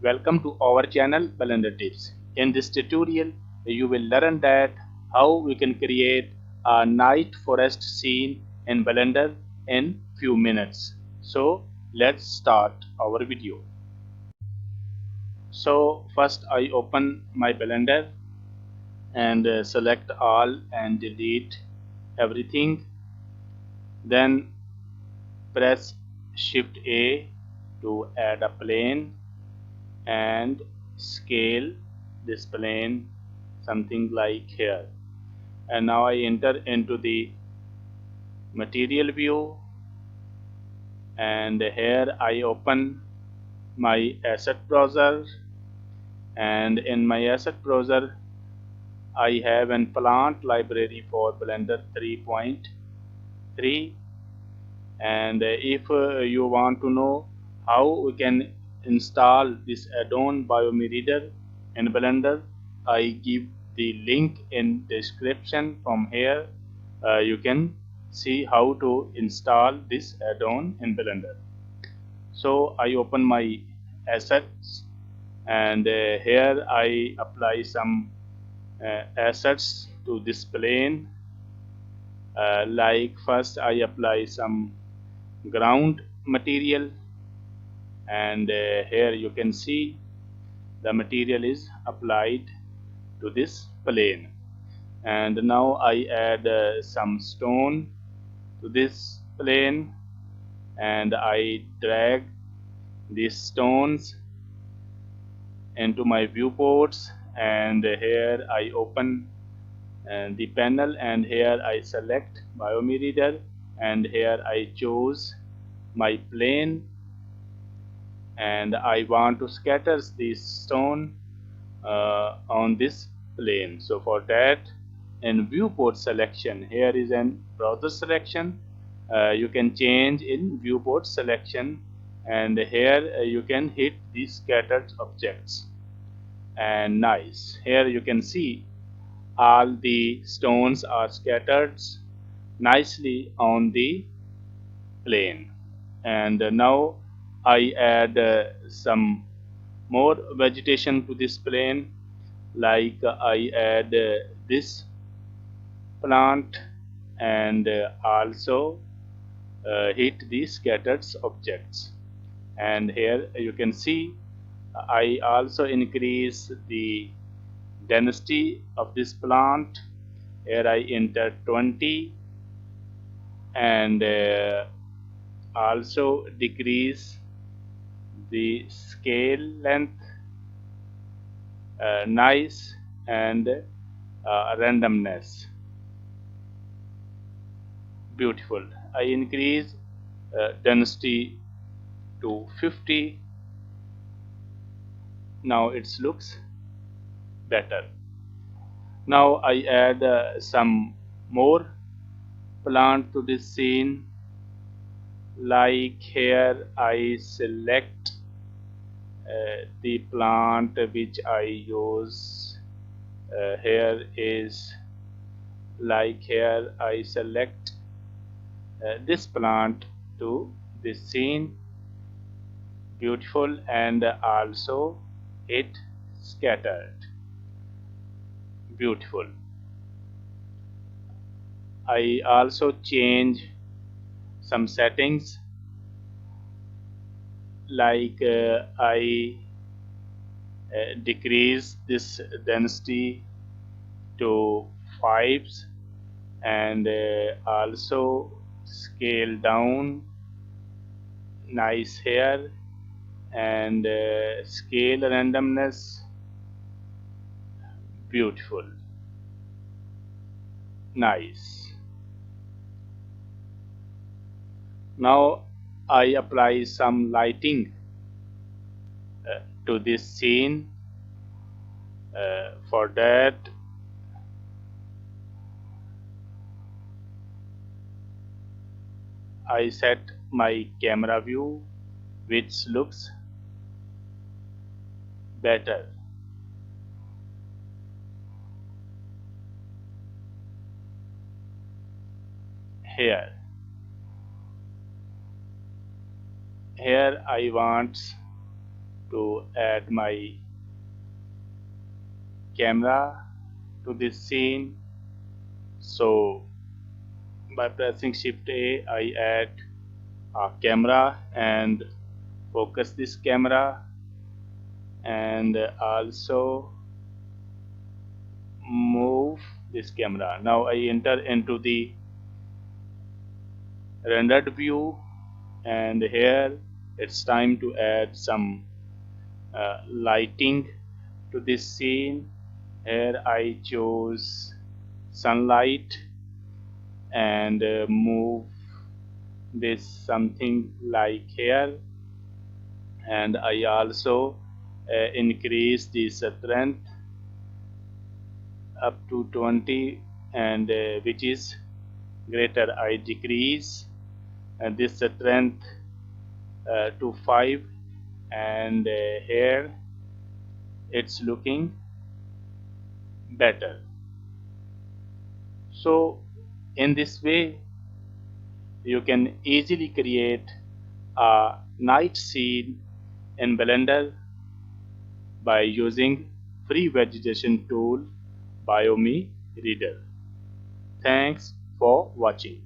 Welcome to our channel Blender Tips. In this tutorial, you will learn that how we can create a night forest scene in Blender in few minutes. So let's start our video. So first I open my Blender and select all and delete everything. Then press Shift A to add a plane and scale this plane something like here. And now I enter into the material view, and here I open my asset browser, and in my asset browser I have an plant library for Blender 3.3. and if you want to know how we can install this add-on BioMe in Blender, I give the link in description. From here you can see how to install this add-on in Blender. So I open my assets, and here I apply some assets to this plane. Like first I apply some ground material, and here you can see the material is applied to this plane. And now I add some stone to this plane, and I drag these stones into my viewports, and here I open the panel, and here I select BioMe, and here I choose my plane, and I want to scatter this stone on this plane. So for that, in viewport selection, here is an browser selection. You can change in viewport selection, and here you can hit these scattered objects. And nice, here you can see all the stones are scattered nicely on the plane. And now I add some more vegetation to this plane, like I add this plant, and also hit the scattered objects. And here you can see I also increase the density of this plant. Here I enter 20, and also decrease the scale length. Nice, and randomness. Beautiful. I increase density to 50. Now it looks better. Now I add some more plant to this scene. Like here I select the plant which I use. Here is, like here I select this plant to this scene. Beautiful, and also it scattered. Beautiful. I also change some settings, like I decrease this density to 5, and also scale down. Nice here, and scale randomness. Beautiful. Nice. Now I apply some lighting to this scene. For that, I set my camera view, which looks better. Here I want to add my camera to this scene. So by pressing Shift A, I add a camera and focus this camera, and also move this camera. Now I enter into the rendered view, and here it's time to add some lighting to this scene. Here I choose sunlight and move this something like here, and I also increase the strength up to 20, and which is greater I decrease this strength to 5, and here it's looking better. So in this way you can easily create a night scene in Blender by using free vegetation tool Biomi Reader. Thanks for watching.